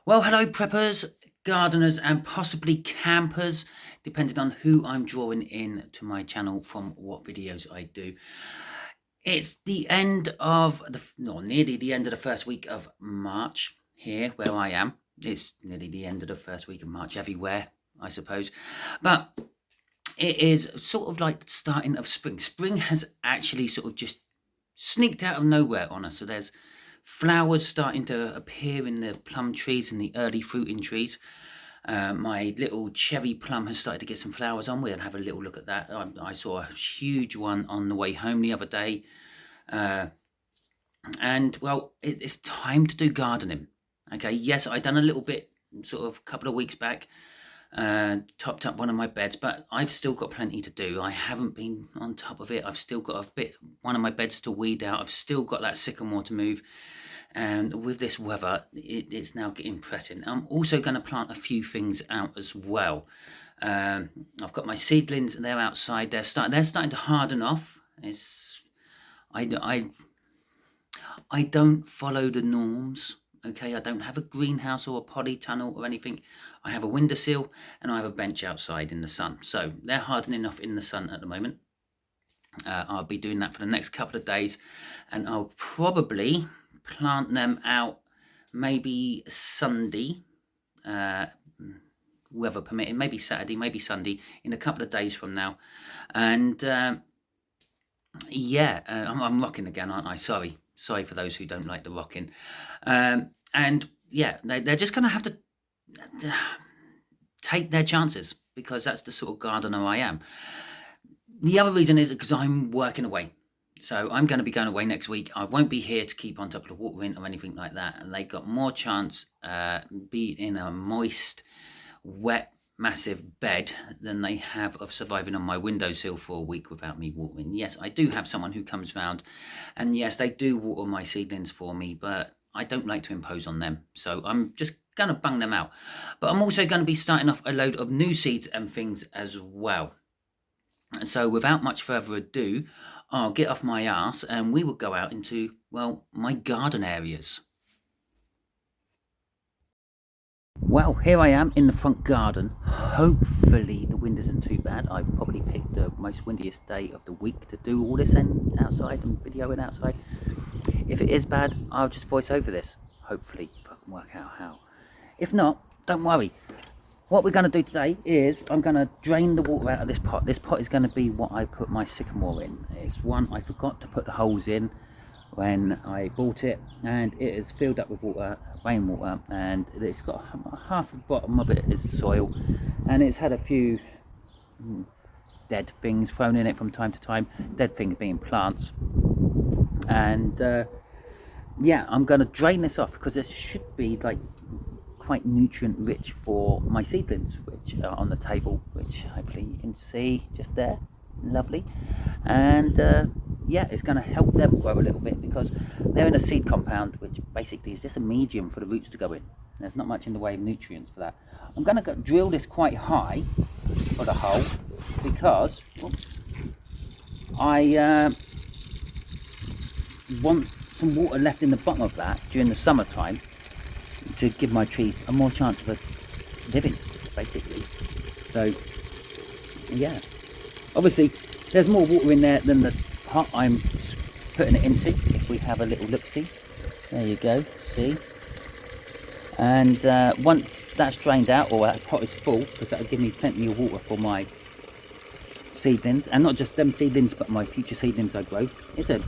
Well, hello preppers, gardeners and possibly campers, depending on who I'm drawing in to my channel from what videos I do. It's the end of nearly the end of the first week of March here where I am. It's nearly the end of the first week of March everywhere, I suppose. But it is sort of like the starting of spring. Spring has actually sort of just sneaked out of nowhere on us. So there's flowers starting to appear in the plum trees and the early fruiting trees. My little cherry plum has started to get some flowers on. We'll have a little look at that. I saw a huge one on the way home the other day. And well, it's time to do gardening. Okay, yes, I done a little bit sort of a couple of weeks back, topped up one of my beds, but I've still got plenty to do. I haven't been on top of it. I've still got one of my beds to weed out. I've still got that sycamore to move. And with this weather, it's now getting pressing. I'm also going to plant a few things out as well. I've got my seedlings and they're outside. They're starting to harden off. I don't follow the norms. Okay, I don't have a greenhouse or a polytunnel or anything. I have a windowsill and I have a bench outside in the sun. So they're hardening off in the sun at the moment. I'll be doing that for the next couple of days, and I'll probably plant them out maybe Sunday, weather permitting, maybe Saturday, maybe Sunday, in a couple of days from now. And yeah, I'm rocking again, aren't I? Sorry for those who don't like the rocking. And yeah, they're just going to have to take their chances, because that's the sort of gardener I am. The other reason is because I'm working away. So I'm going to be going away next week. I won't be here to keep on top of the watering or anything like that. And they got more chance being in a moist, wet, massive bed than they have of surviving on my windowsill for a week without me watering. Yes, I do have someone who comes round, and yes, they do water my seedlings for me, but I don't like to impose on them. So I'm just going to bung them out. But I'm also going to be starting off a load of new seeds and things as well. So without much further ado, I'll get off my arse and we will go out into, well, my garden areas. Well, here I am in the front garden. Hopefully the wind isn't too bad. I've probably picked the most windiest day of the week to do all this and outside and videoing outside. If it is bad, I'll just voice over this. Hopefully, if I can work out how. If not, don't worry. What we're going to do today is I'm going to drain the water out of this pot. This pot is going to be what I put my sycamore in. It's one I forgot to put the holes in when I bought it, and it is filled up with water, rainwater, and it's got half the bottom of it is soil, and it's had a few dead things thrown in it from time to time, dead things being plants. And yeah, I'm going to drain this off because it should be like quite nutrient rich for my seedlings, which are on the table, which hopefully you can see just there. Lovely. And yeah, it's going to help them grow a little bit because they're in a seed compound, which basically is just a medium for the roots to go in. There's not much in the way of nutrients for that. I'm going to drill this quite high for the hole because I want some water left in the bottom of that during the summertime to give my tree a more chance of living, basically. So yeah, obviously there's more water in there than the pot I'm putting it into. If we have a little look-see, there you go, see. And once that's drained out, or that pot is full, because that'll give me plenty of water for my seedlings, and not just them seedlings but my future seedlings I grow. It's an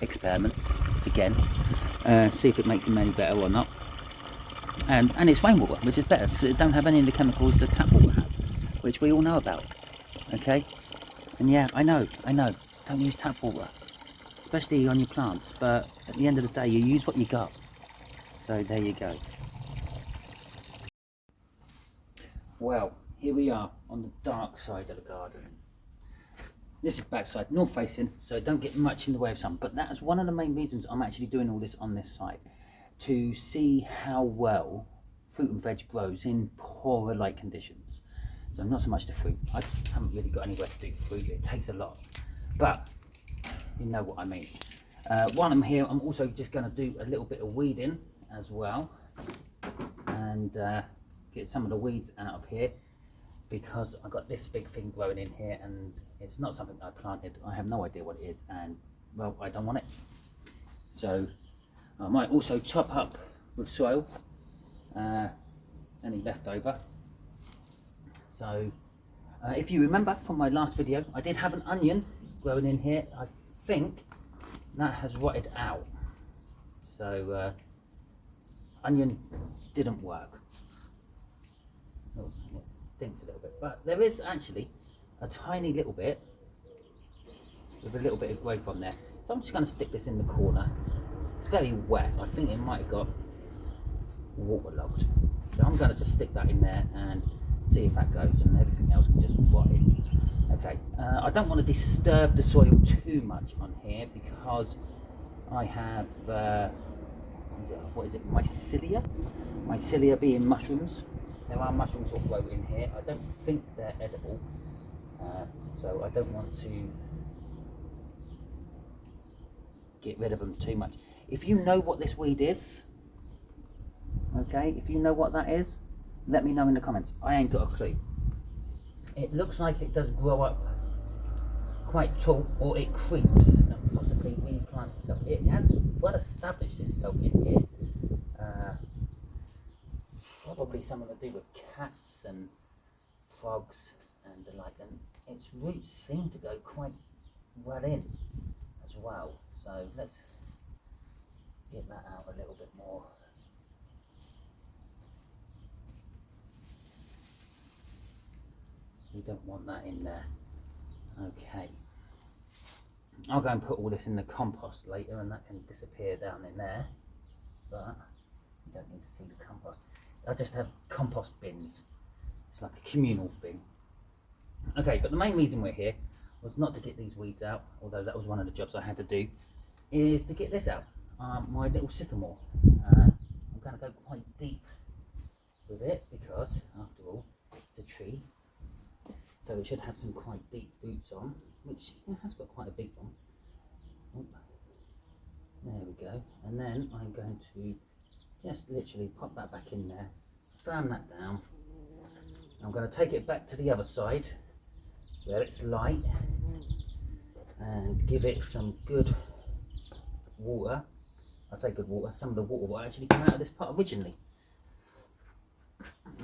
experiment again, see if it makes them any better or not. And it's rainwater, which is better, so it don't have any of the chemicals that tap water has, which we all know about. Okay, and yeah, I know, don't use tap water, especially on your plants, but at the end of the day you use what you got. So there you go. Well, here we are on the dark side of the garden. This is backside, north facing, so don't get much in the way of sun, but that is one of the main reasons I'm actually doing all this on this side, to see how well fruit and veg grows in poorer light conditions. So not so much the fruit, I haven't really got anywhere to do fruit, it takes a lot, but you know what I mean. While I'm here, I'm also just going to do a little bit of weeding as well, and get some of the weeds out of here, because I got this big thing growing in here and it's not something I planted. I have no idea what it is, and well, I don't want it. So I might also top up with soil, any leftover. So if you remember from my last video, I did have an onion growing in here. I think that has rotted out. So onion didn't work. Oh, it stinks a little bit, but there is actually a tiny little bit with a little bit of growth on there. So I'm just going to stick this in the corner. It's very wet. I think it might have got waterlogged. So I'm going to just stick that in there and see if that goes, and everything else can just rot in. Okay, I don't want to disturb the soil too much on here, because I have what is it, mycelia? Mycelia being mushrooms. There are mushrooms all grow in here. I don't think they're edible, so I don't want to get rid of them too much. If you know what this weed is, okay, if you know what that is, let me know in the comments. I ain't got a clue. It looks like it does grow up quite tall, or it creeps and possibly replants itself. It has well established itself in here. Probably something to do with cats and frogs and the like, and its roots seem to go quite well in as well. So let's get that out a little bit more. We don't want that in there. Okay. I'll go and put all this in the compost later, and that can disappear down in there. But you don't need to see the compost. I just have compost bins. It's like a communal thing. Okay, but the main reason we're here was not to get these weeds out, although that was one of the jobs I had to do, is to get this out. My little sycamore. I'm going to go quite deep with it, because after all, it's a tree. So it should have some quite deep roots on, which it has got quite a big one. Oh, there we go. And then I'm going to just literally pop that back in there, firm that down. I'm going to take it back to the other side where it's light and give it some good water. I say good water, some of the water will actually come out of this pot originally.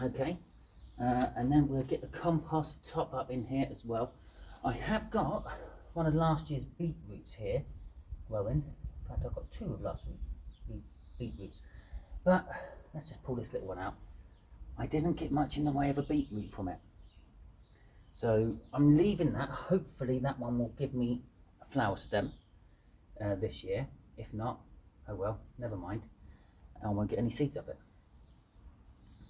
Okay. And then we'll get the compost top up in here as well. I have got one of last year's beetroots here growing. In fact, I've got two of last year's beetroots. But let's just pull this little one out. I didn't get much in the way of a beetroot from it. So I'm leaving that. Hopefully that one will give me a flower stem this year. If not, oh well, never mind. I won't get any seeds of it.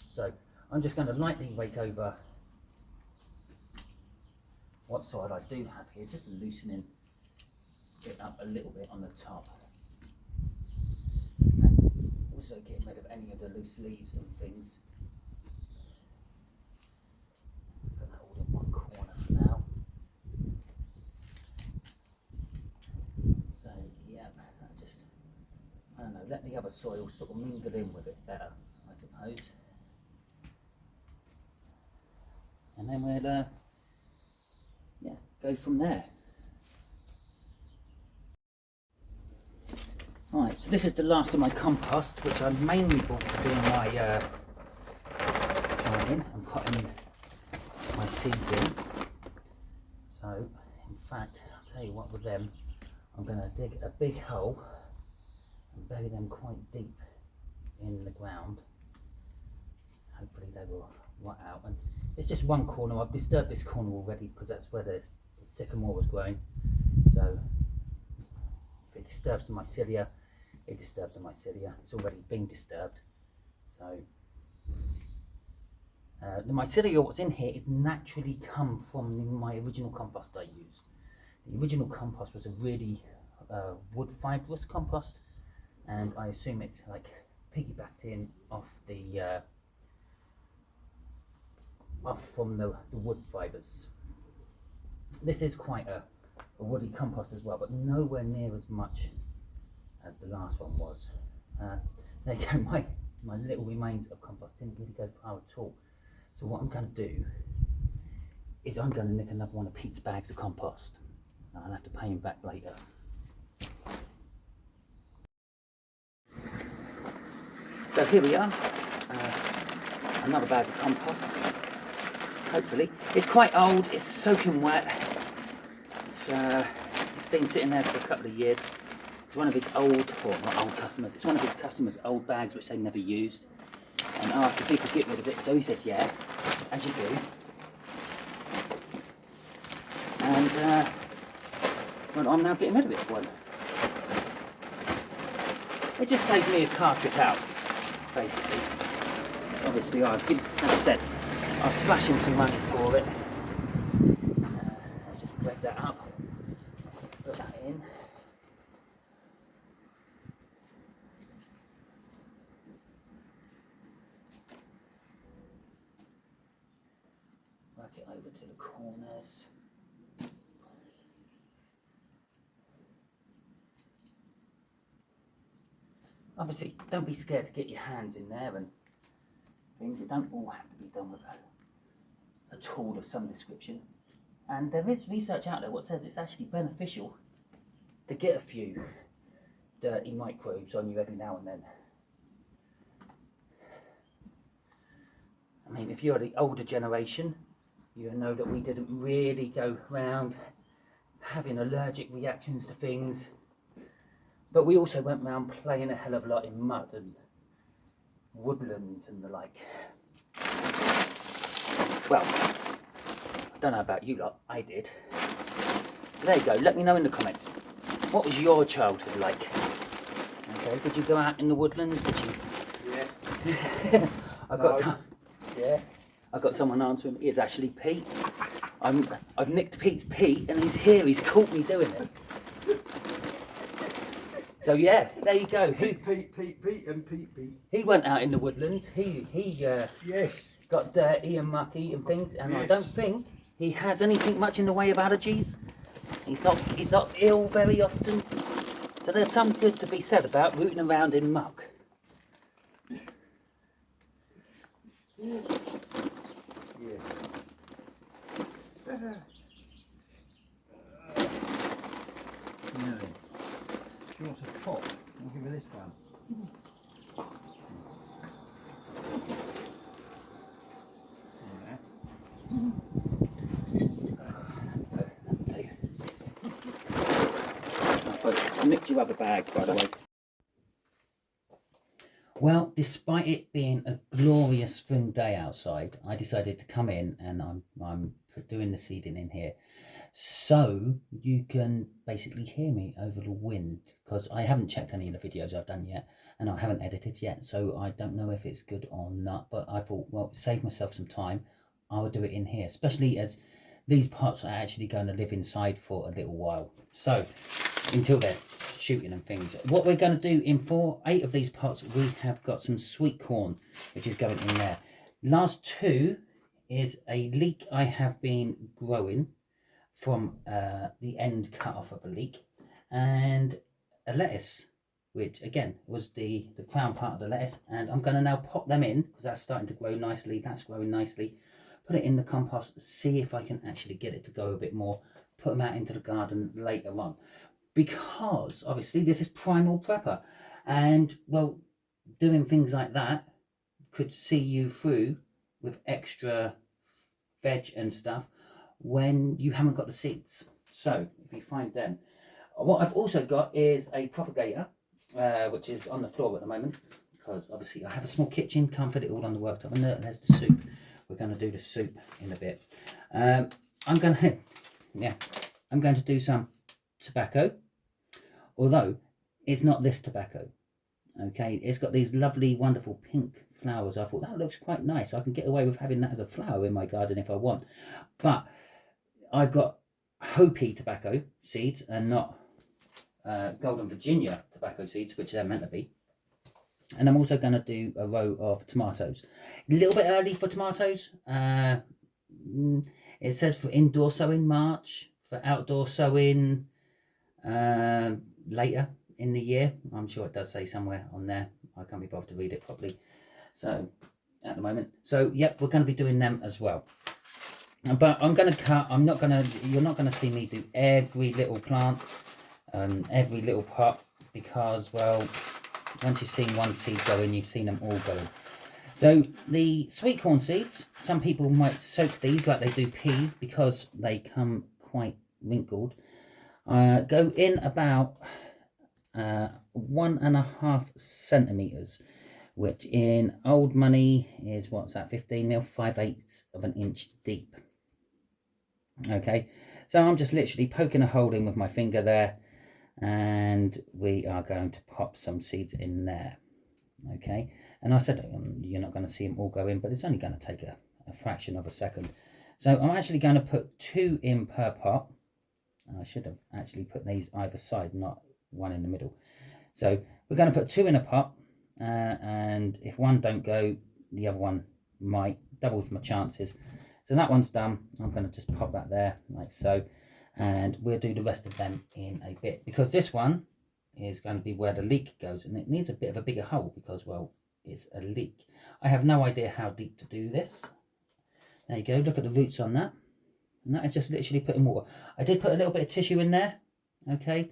So I'm just going to lightly rake over what soil I do have here, just loosening it up a little bit on the top. And also getting rid of any of the loose leaves and things. Put that all in one corner for now. So yeah, I don't know, let the other soil sort of mingle in with it better, I suppose. And then we'll yeah, go from there. Right, so this is the last of my compost, which I mainly bought for doing my planting and putting my seeds in. So, in fact, I'll tell you what, with them, I'm going to dig a big hole and bury them quite deep in the ground. Hopefully they will rot out. And it's just one corner. I've disturbed this corner already because that's where the sycamore was growing. So if it disturbs the mycelia, it disturbs the mycelia. It's already been disturbed. So the mycelia, what's in here, is naturally come from my original compost I used. The original compost was a really wood fibrous compost, and I assume it's like piggybacked in off the from the wood fibres. This is quite a woody compost as well, but nowhere near as much as the last one was. There you go, my little remains of compost didn't really go far at all. So what I'm going to do is I'm going to nick another one of Pete's bags of compost. I'll have to pay him back later. So here we are, another bag of compost. Hopefully, it's quite old. It's soaking wet. It's been sitting there for a couple of years. It's one of his old, or not old customers. It's one of his customers' old bags which they never used, and asked if he could get rid of it. So he said, "Yeah, as you do." And well, I'm now getting rid of it. One. It just saves me a car trip out, basically. Obviously, as I said, I'll splash him some money for it. Let's just break that up. Put that in. Work it over to the corners. Obviously, don't be scared to get your hands in there and things. It don't all have to be done with a tool of some description. And there is research out there what says it's actually beneficial to get a few dirty microbes on you every now and then. I mean, if you're the older generation, you know that we didn't really go around having allergic reactions to things, but we also went around playing a hell of a lot in mud and woodlands and the like. Well, I don't know about you lot, I did. So there you go, let me know in the comments, what was your childhood like? Okay, did you go out in the woodlands? Did you? Yes. I got someone answering me. It's actually Pete. I've nicked Pete's Pete, and he's here. He's caught me doing it. So yeah, there you go. Pete, and Pete. He went out in the woodlands. He Yes. got dirty and mucky and things, and Yes. I don't think he has anything much in the way of allergies. He's not ill very often. So there's some good to be said about rooting around in muck. Yes. No. She wants a pot. I'll give her this one. I nicked your other bag, by the way. Well, despite it being a glorious spring day outside, I decided to come in and I'm doing the seeding in here. So you can basically hear me over the wind, because I haven't checked any of the videos I've done yet, and I haven't edited yet, so I don't know if it's good or not. But I thought, well, save myself some time, I would do it in here, especially as these pots are actually going to live inside for a little while. So until they're shooting and things. What we're going to do in 8 of these pots, we have got some sweet corn, which is going in there. Last 2 is a leek I have been growing from the end cut off of a leek, and a lettuce, which again was the crown part of the lettuce, and I'm going to now pop them in because that's starting to grow nicely. That's growing nicely. Put it in the compost, see if I can actually get it to go a bit more, put them out into the garden later on, because obviously this is Primal Prepper, and well, doing things like that could see you through with extra veg and stuff when you haven't got the seeds. So if you find them, what I've also got is a propagator, which is on the floor at the moment, because obviously I have a small kitchen, can't fit it all on the worktop. And there's the soup. We're going to do the soup in a bit. I'm going to do some tobacco, although it's not this tobacco. Okay, it's got these lovely, wonderful pink flowers. I thought that looks quite nice. I can get away with having that as a flower in my garden if I want. But I've got Hopi tobacco seeds and not Golden Virginia tobacco seeds, which they're meant to be. And I'm also going to do a row of tomatoes. A little bit early for tomatoes. It says for indoor sowing March, for outdoor sowing later in the year. I'm sure it does say somewhere on there. I can't be bothered to read it properly. So at the moment, so yep, we're going to be doing them as well. But I'm going to cut. I'm not going to. You're not going to see me do every little plant, every little pot, because well, once you've seen one seed go in, you've seen them all go in. So the sweet corn seeds, some people might soak these like they do peas because they come quite wrinkled. Go in about 1.5 centimeters, which in old money is, what's that, 15 mil, 5/8 of an inch deep. Okay, so I'm just literally poking a hole in with my finger there, and we are going to pop some seeds in there. Okay, and I said you're not going to see them all go in, but it's only going to take a fraction of a second. So I'm actually going to put 2 in per pot. I should have actually put these either side, not one in the middle. So we're going to put 2 in a pot, and if one don't go, the other one might. Doubles my chances. So that one's done. I'm going to just pop that there like so, and we'll do the rest of them in a bit, because this one is going to be where the leek goes, and it needs a bit of a bigger hole because, well, it's a leek. I have no idea how deep to do this. There you go, look at the roots on that, and that is just literally putting water. I did put a little bit of tissue in there, okay,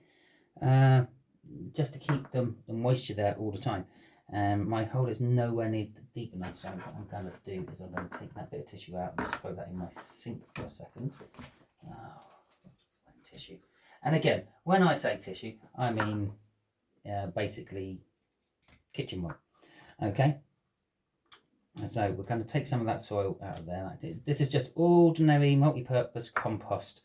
just to keep the moisture there all the time. My hole is nowhere near deep enough, so what I'm going to do is I'm going to take that bit of tissue out and just throw that in my sink for a second. Oh, tissue. And again, when I say tissue, I mean basically kitchen roll. Okay, so we're going to take some of that soil out of there. This is just ordinary multi-purpose compost.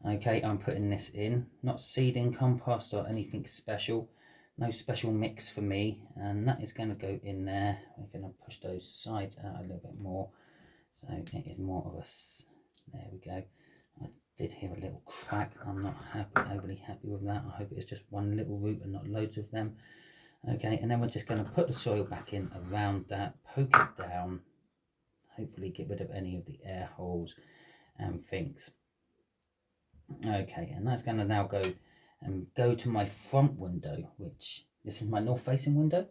Okay, I'm putting this in, not seeding compost or anything special. No special mix for me, and that is going to go in there. We're going to push those sides out a little bit more, so it is more of a, there we go. I did hear a little crack. I'm not overly happy with that. I hope it's just one little root and not loads of them. Okay, and then we're just going to put the soil back in around that, poke it down, hopefully get rid of any of the air holes and things. Okay, and that's going to now go to my front window, which this is my north facing window.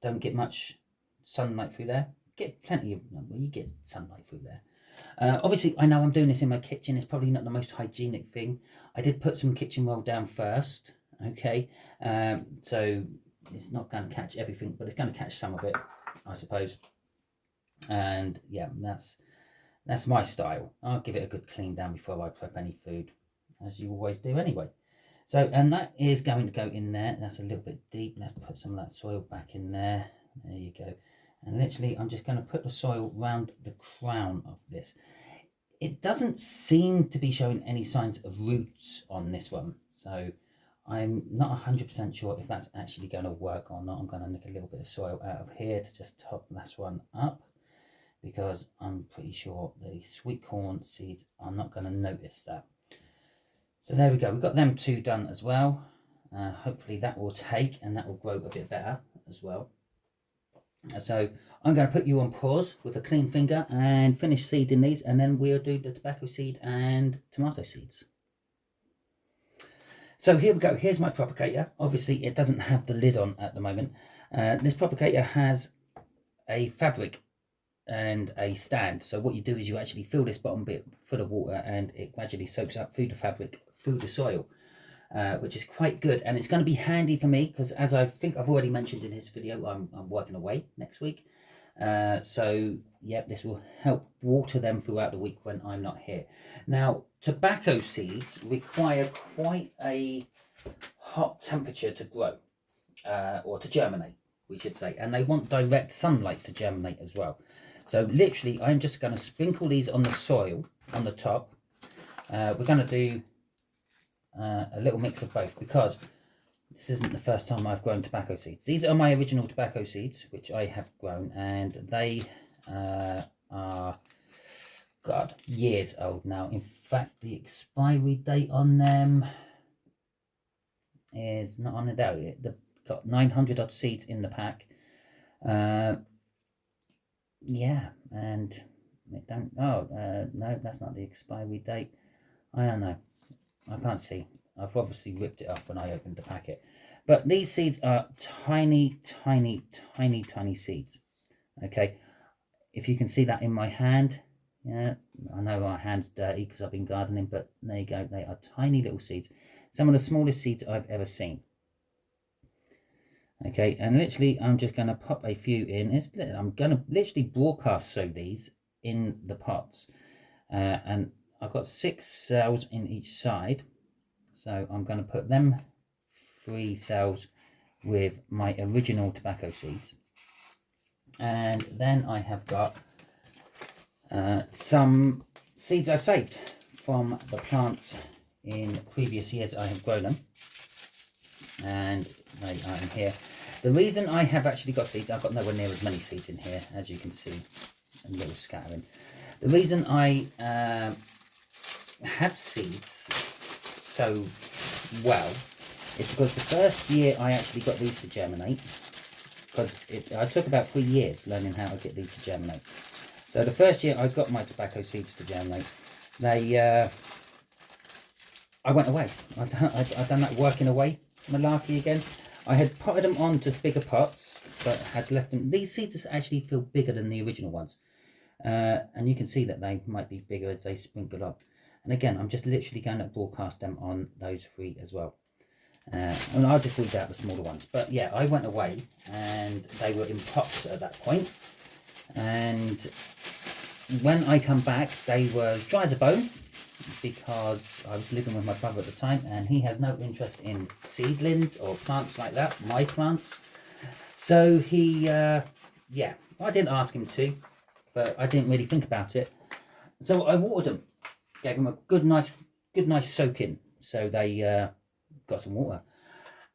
Don't get much sunlight through there. Get plenty of, well, you get sunlight through there. Obviously, I know I'm doing this in my kitchen. It's probably not the most hygienic thing. I did put some kitchen roll down first. Okay, so it's not going to catch everything, but it's going to catch some of it, I suppose. And yeah, that's my style. I'll give it a good clean down before I prep any food, as you always do anyway. So, and that is going to go in there. That's a little bit deep. Let's put some of that soil back in there. There you go. And literally, I'm just going to put the soil round the crown of this. It doesn't seem to be showing any signs of roots on this one. So I'm not 100% sure if that's actually going to work or not. I'm going to nick a little bit of soil out of here to just top this one up, because I'm pretty sure the sweet corn seeds are not going to notice that. So there we go, we've got them 2 done as well. Hopefully that will take, and that will grow a bit better as well. So I'm going to put you on pause with a clean finger and finish seeding these, and then we'll do the tobacco seed and tomato seeds. So here we go, here's my propagator. Obviously it doesn't have the lid on at the moment. This propagator has a fabric and a stand. So what you do is you actually fill this bottom bit full of water, and it gradually soaks up through the fabric, through the soil, which is quite good. And it's going to be handy for me because, as I think I've already mentioned in this video, I'm working away next week. So yeah, this will help water them throughout the week when I'm not here. Now, tobacco seeds require quite a hot temperature to grow, or to germinate, we should say, and they want direct sunlight to germinate as well. So literally, I'm just going to sprinkle these on the soil on the top. We're going to do a little mix of both, because this isn't the first time I've grown tobacco seeds. These are my original tobacco seeds, which I have grown, and they are, God, years old now. In fact, the expiry date on them is not on the date. They've got 900 odd seeds in the pack. Yeah, and it don't, no, that's not the expiry date. I don't know, I can't see. I've obviously ripped it off when I opened the packet. But these seeds are tiny, tiny, tiny, tiny seeds. Okay, if you can see that in my hand, yeah, I know my hand's dirty because I've been gardening, but there you go. They are tiny little seeds. Some of the smallest seeds I've ever seen. Okay, and literally I'm just going to pop a few in. I'm going to literally broadcast sow these in the pots. And I've got 6 cells in each side. So I'm going to put them 3 cells with my original tobacco seeds. And then I have got some seeds I've saved from the plants in previous years I have grown them. And they are in here. The reason I have actually got seeds, I've got nowhere near as many seeds in here, as you can see, a little scattering. The reason I have seeds so well is because the first year I actually got these to germinate, because I took about 3 years learning how to get these to germinate. So the first year I got my tobacco seeds to germinate, I went away. I've done that working away malarkey again. I had potted them onto bigger pots, but had left them. These seeds actually feel bigger than the original ones. And you can see that they might be bigger as they sprinkle up. And again, I'm just literally going to broadcast them on those 3 as well. And I'll just weed out the smaller ones. But yeah, I went away and they were in pots at that point. And when I come back, they were dry as a bone, because I was living with my brother at the time and he has no interest in seedlings or plants like that, my plants. So he, yeah, I didn't ask him to, but I didn't really think about it. So I watered them, gave them a good nice soak in, so they got some water,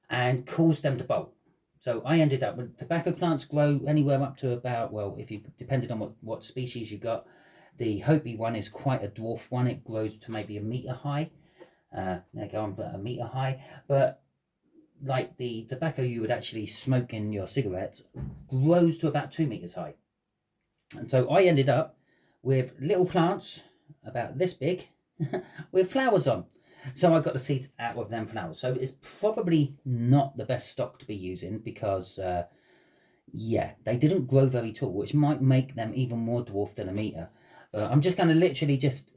and caused them to bolt. So I ended up with tobacco plants grow anywhere up to about, well, if you depended on what species you got. The Hopi one is quite a dwarf one. It grows to maybe 1 meter high. There you go, I'm 1 meter high. But like the tobacco you would actually smoke in your cigarettes grows to about 2 meters high. And so I ended up with little plants about this big with flowers on. So I got the seeds out of them flowers. So it's probably not the best stock to be using because, yeah, they didn't grow very tall, which might make them even more dwarf than 1 meter. I'm just going to literally just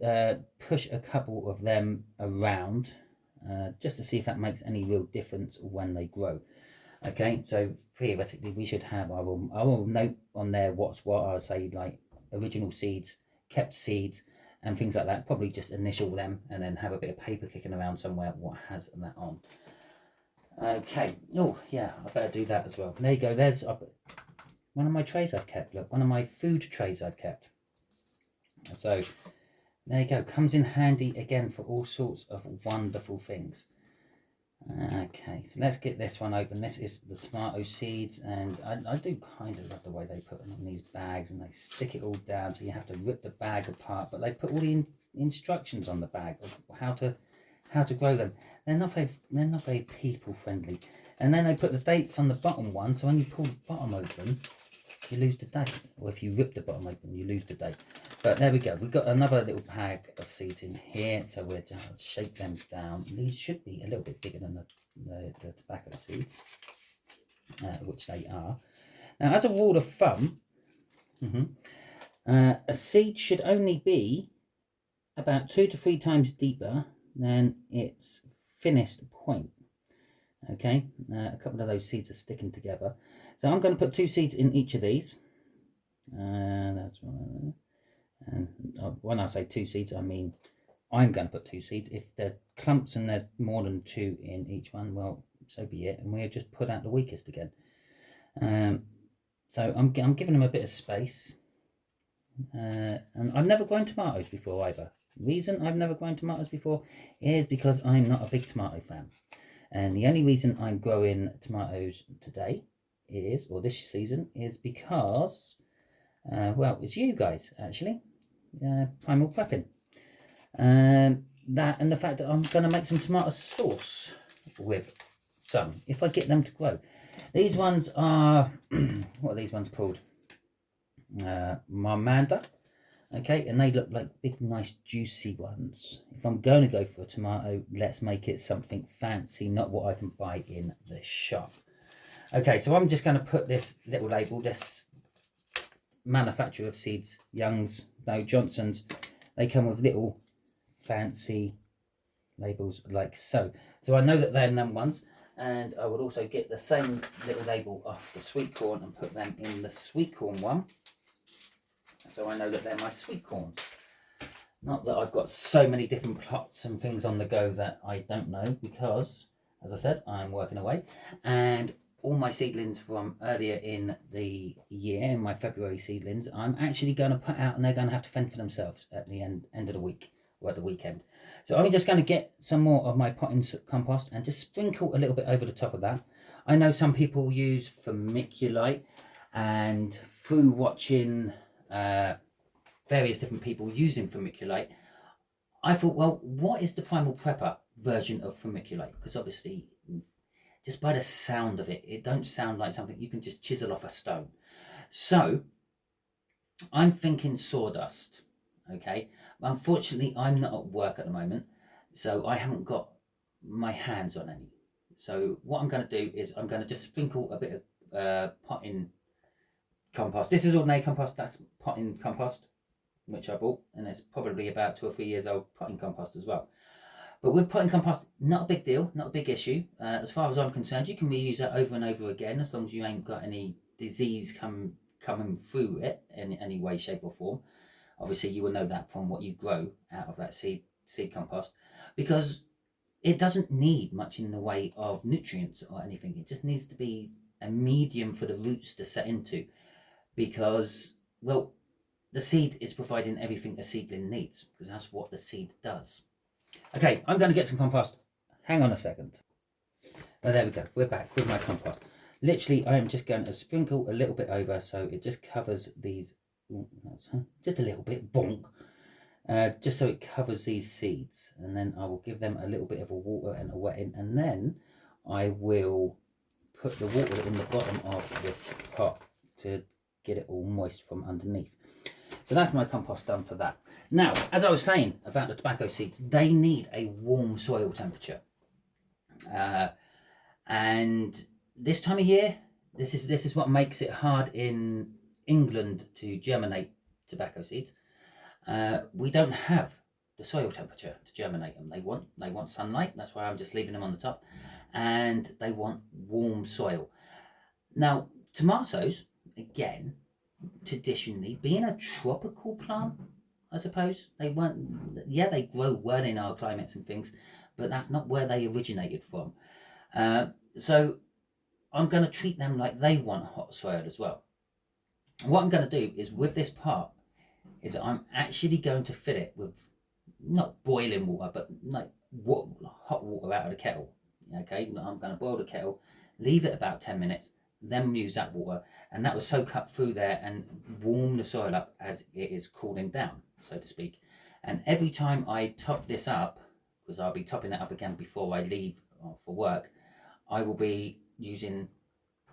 push a couple of them around just to see if that makes any real difference when they grow. Okay, so theoretically we should have, I will note on there what's what. I would say like original seeds, kept seeds, and things like that. Probably just initial them and then have a bit of paper kicking around somewhere what has that on. Okay, oh yeah, I better do that as well. There you go, there's one of my trays I've kept. Look, one of my food trays I've kept. So there you go, comes in handy again for all sorts of wonderful things. Okay, so let's get this one open. This is the tomato seeds, and I do kind of love the way they put them in these bags and they stick it all down, so you have to rip the bag apart, but they put all the instructions on the bag of how to grow them. They're not very people friendly. And then they put the dates on the bottom one, so when you pull the bottom open, you lose the date, or if you rip the bottom open, you lose the date. But there we go, we've got another little bag of seeds in here, so we'll just shake them down. These should be a little bit bigger than the tobacco seeds, which they are. Now, as a rule of thumb, a seed should only be about 2 to 3 times deeper than its thinnest point. Okay, a couple of those seeds are sticking together. So I'm going to put 2 seeds in each of these. That's one. And when I say 2 seeds, I mean I'm going to put 2 seeds. If there's clumps and there's more than 2 in each one, well, so be it. And we'll just put out the weakest again. So I'm giving them a bit of space. And I've never grown tomatoes before either. Reason I've never grown tomatoes before is because I'm not a big tomato fan. And the only reason I'm growing tomatoes today is, or this season, is because, well, it's you guys, actually. Primal prepping. That and the fact that I'm going to make some tomato sauce with some, if I get them to grow. These ones are, what are these ones called? Marmanda. Okay, and they look like big, nice, juicy ones. If I'm going to go for a tomato, let's make it something fancy, not what I can buy in the shop. Okay, so I'm just going to put this little label, this manufacturer of seeds, Young's, no, Johnson's. They come with little fancy labels like so. So I know that they're them ones, and I would also get the same little label off the sweet corn and put them in the sweet corn one. So I know that they're my sweet corns. Not that I've got so many different plots and things on the go that I don't know, because, as I said, I'm working away. And all my seedlings from earlier in the year, my February seedlings, I'm actually going to put out, and they're going to have to fend for themselves at the end of the week, or at the weekend. So I'm just going to get some more of my potting compost and just sprinkle a little bit over the top of that. I know some people use vermiculite, and through watching various different people using vermiculite, I thought, well, what is the Primal Prepper version of vermiculite? Because obviously, just by the sound of it, it don't sound like something you can just chisel off a stone. So I'm thinking sawdust. Okay, unfortunately, I'm not at work at the moment, so I haven't got my hands on any. So what I'm going to do is I'm going to just sprinkle a bit of potting compost. This is ordinary compost. That's potting compost, which I bought, and it's probably about 2 or 3 years old potting compost as well. But with potting compost, not a big deal, not a big issue. As far as I'm concerned, you can reuse that over and over again, as long as you ain't got any disease coming through it in any way, shape or form. Obviously, you will know that from what you grow out of that seed compost, because it doesn't need much in the way of nutrients or anything. It just needs to be a medium for the roots to set into, because, well, the seed is providing everything a seedling needs, because that's what the seed does. Okay, I'm going to get some compost. Hang on a second. Oh, there we go. We're back with my compost. Literally, I am just going to sprinkle a little bit over, so it just covers these, just a little bit, bonk, just so it covers these seeds. And then I will give them a little bit of a water and a wetting, and then I will put the water in the bottom of this pot to get it all moist from underneath. So that's my compost done for that. Now, as I was saying about the tobacco seeds, they need a warm soil temperature. And this time of year, this is what makes it hard in England to germinate tobacco seeds. We don't have the soil temperature to germinate them. They want sunlight. That's why I'm just leaving them on the top. And they want warm soil. Now, tomatoes, again, traditionally, being a tropical plant, I suppose, they grow well in our climates and things, but that's not where they originated from. So I'm going to treat them like they want hot soil as well. What I'm going to do is, with this pot, is I'm actually going to fill it with not boiling water, but like hot water out of the kettle. Okay, I'm going to boil the kettle, leave it about 10 minutes, then use that water, and that will soak up through there and warm the soil up as it is cooling down, so to speak. And every time I top this up, because I'll be topping it up again before I leave for work, I will be using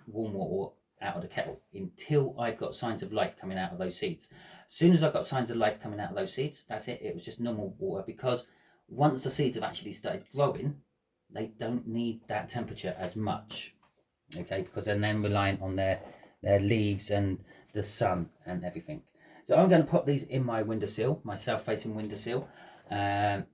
warm water out of the kettle until I've got signs of life coming out of those seeds. As soon as I've got signs of life coming out of those seeds, that's it. It was just normal water, because once the seeds have actually started growing, they don't need that temperature as much. Okay, because they're then relying on their leaves and the sun and everything. So I'm going to put these in my windowsill, my south-facing windowsill, and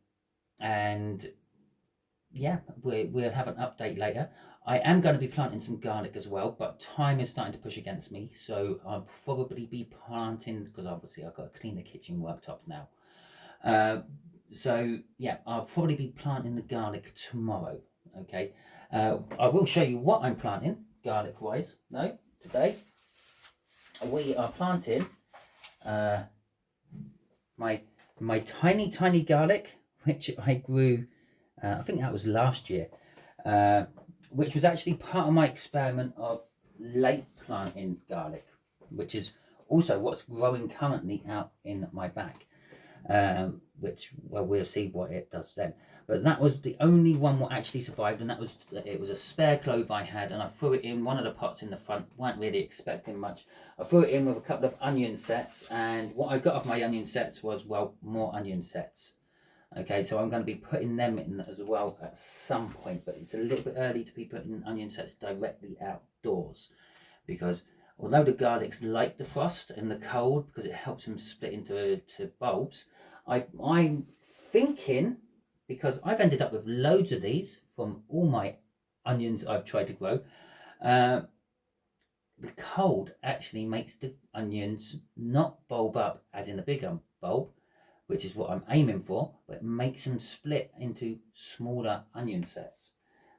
yeah, we'll have an update later. I am going to be planting some garlic as well, but time is starting to push against me, so I'll probably be planting, because obviously I've got to clean the kitchen worktops now. So yeah, I'll probably be planting the garlic tomorrow. Okay, I will show you what I'm planting garlic wise. No, today we are planting my tiny garlic, which I grew. I think that was last year, which was actually part of my experiment of late planting garlic, which is also what's growing currently out in my back. which, well, we'll see what it does then. But that was the only one what actually survived, and it was a spare clove I had, and I threw it in one of the pots in the front. Weren't really expecting much. I threw it in with a couple of onion sets, and what I got off my onion sets was, well, more onion sets. Okay, so I'm going to be putting them in as well at some point, but it's a little bit early to be putting onion sets directly outdoors, because although the garlics like the frost and the cold because it helps them split into bulbs, I'm thinking, because I've ended up with loads of these from all my onions I've tried to grow, the cold actually makes the onions not bulb up as in a bigger bulb, which is what I'm aiming for, but it makes them split into smaller onion sets.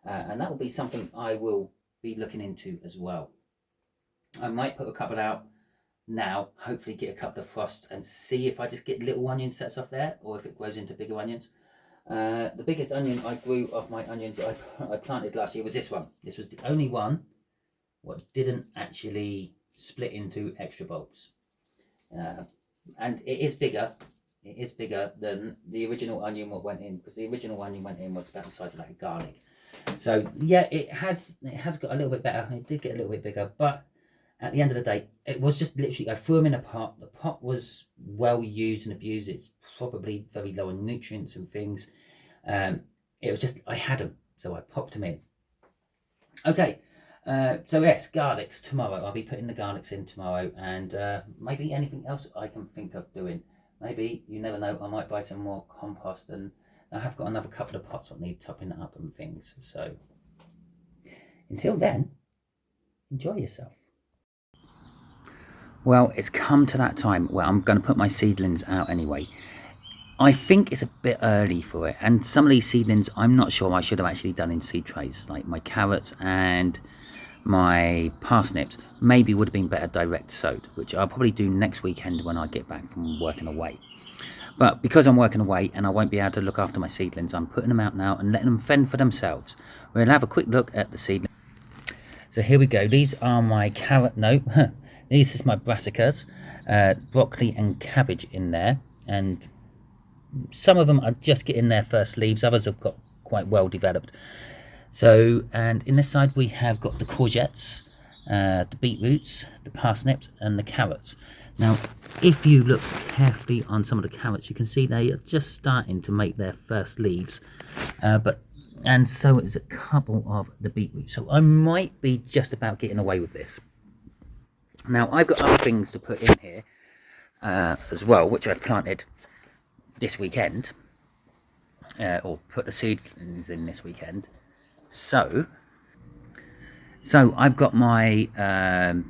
And that will be something I will be looking into as well. I might put a couple out now, hopefully get a couple of frost and see if I just get little onion sets off there or if it grows into bigger onions. The biggest onion I grew off my onions I planted last year was this one. This was the only one what didn't actually split into extra bulbs. And it is bigger. It is bigger than the original onion what went in, because the original onion went in was about the size of that garlic. So yeah, it has got a little bit better. It did get a little bit bigger, but at the end of the day, it was just literally, I threw them in a pot. The pot was well used and abused. It's probably very low in nutrients and things. It was just, I had them, so I popped them in. Okay, so yes, garlics tomorrow. I'll be putting the garlics in tomorrow, and maybe anything else I can think of doing. Maybe, you never know, I might buy some more compost, and I have got another couple of pots that need topping up and things. So until then, enjoy yourself. Well, it's come to that time where I'm going to put my seedlings out anyway. I think it's a bit early for it, and some of these seedlings I'm not sure I should have actually done in seed trays, like my carrots and my parsnips maybe would have been better direct sowed, which I'll probably do next weekend when I get back from working away. But because I'm working away and I won't be able to look after my seedlings, I'm putting them out now and letting them fend for themselves. We'll have a quick look at the seedlings. So here we go. These are my carrot, no, this is my brassicas, broccoli and cabbage in there, and some of them are just getting their first leaves, others have got quite well developed. So, and in this side we have got the courgettes, the beetroots, the parsnips and the carrots. Now, if you look carefully on some of the carrots, you can see they are just starting to make their first leaves, and so is a couple of the beetroot. So I might be just about getting away with this. Now, I've got other things to put in here as well, which I've planted this weekend, or put the seedlings in this weekend. So I've got my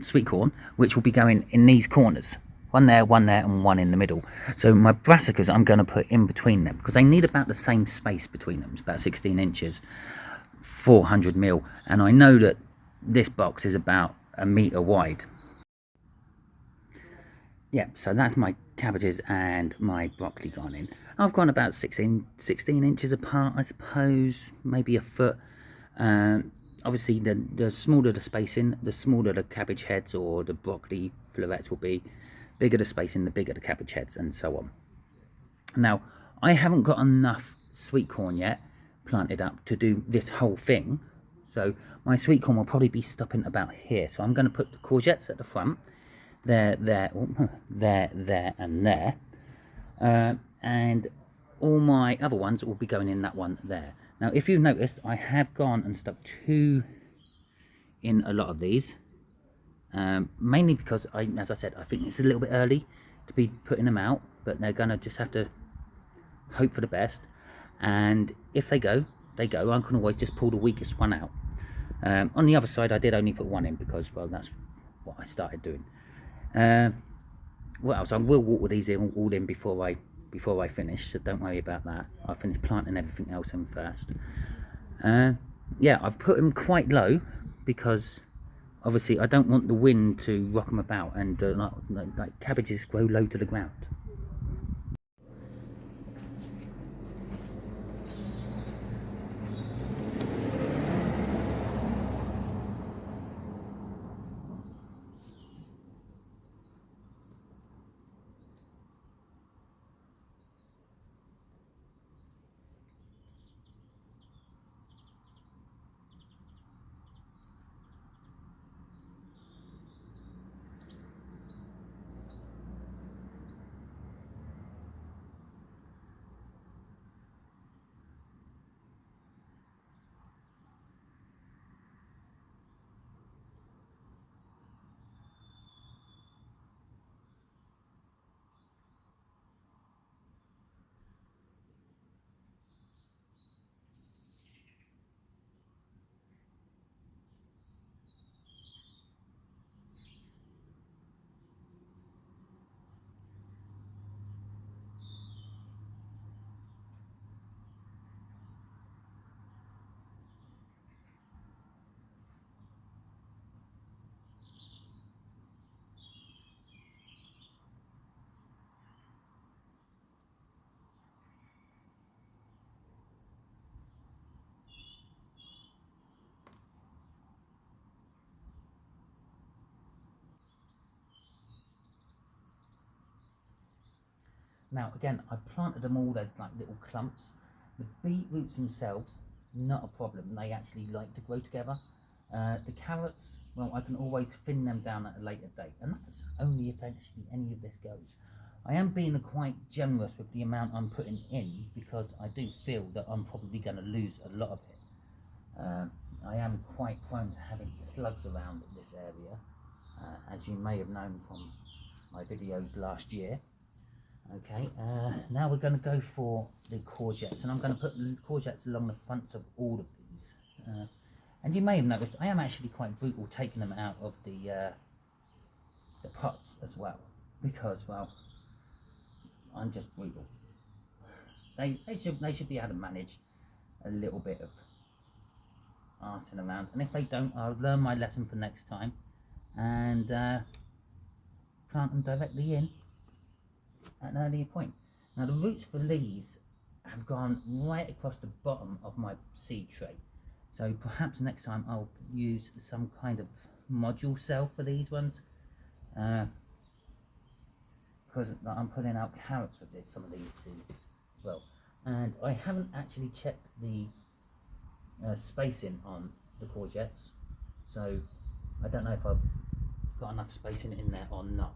sweet corn, which will be going in these corners. One there, and one in the middle. So my brassicas I'm going to put in between them, because they need about the same space between them. It's about 16 inches, 400 mil. And I know that this box is about a metre wide. Yeah, so that's my cabbages and my broccoli gone in. I've gone about 16 inches apart, I suppose, maybe a foot. Obviously, the smaller the spacing, the smaller the cabbage heads or the broccoli florets will be. Bigger the spacing, the bigger the cabbage heads, and so on. Now, I haven't got enough sweet corn yet planted up to do this whole thing. So my sweet corn will probably be stopping about here. So I'm going to put the courgettes at the front. There, and there. And all my other ones will be going in that one there. Now, if you've noticed, I have gone and stuck two in a lot of these. Mainly because, as I said, I think it's a little bit early to be putting them out, but they're going to just have to hope for the best. And if they go, they go. I can always just pull the weakest one out. On the other side, I did only put one in because, well, that's what I started doing. What else? I will water these all in before I finish, so don't worry about that. I'll finish planting everything else in first. Yeah, I've put them quite low because obviously I don't want the wind to rock them about, and like cabbages grow low to the ground. Now again, I've planted them all as like little clumps. The beetroots themselves, not a problem. They actually like to grow together. The carrots, well, I can always thin them down at a later date, and that's only if actually any of this goes. I am being quite generous with the amount I'm putting in because I do feel that I'm probably going to lose a lot of it. I am quite prone to having slugs around this area, as you may have known from my videos last year. Okay, now we're going to go for the courgettes, and I'm going to put the courgettes along the fronts of all of these. And you may have noticed I am actually quite brutal taking them out of the pots as well, because, well, I'm just brutal. They should be able to manage a little bit of arsing around, and if they don't, I'll learn my lesson for next time and plant them directly in at an earlier point. Now the roots for these have gone right across the bottom of my seed tray, so perhaps next time I'll use some kind of module cell for these ones, because I'm putting out carrots with this, some of these seeds as well. And I haven't actually checked the spacing on the courgettes, so I don't know if I've got enough spacing in there or not.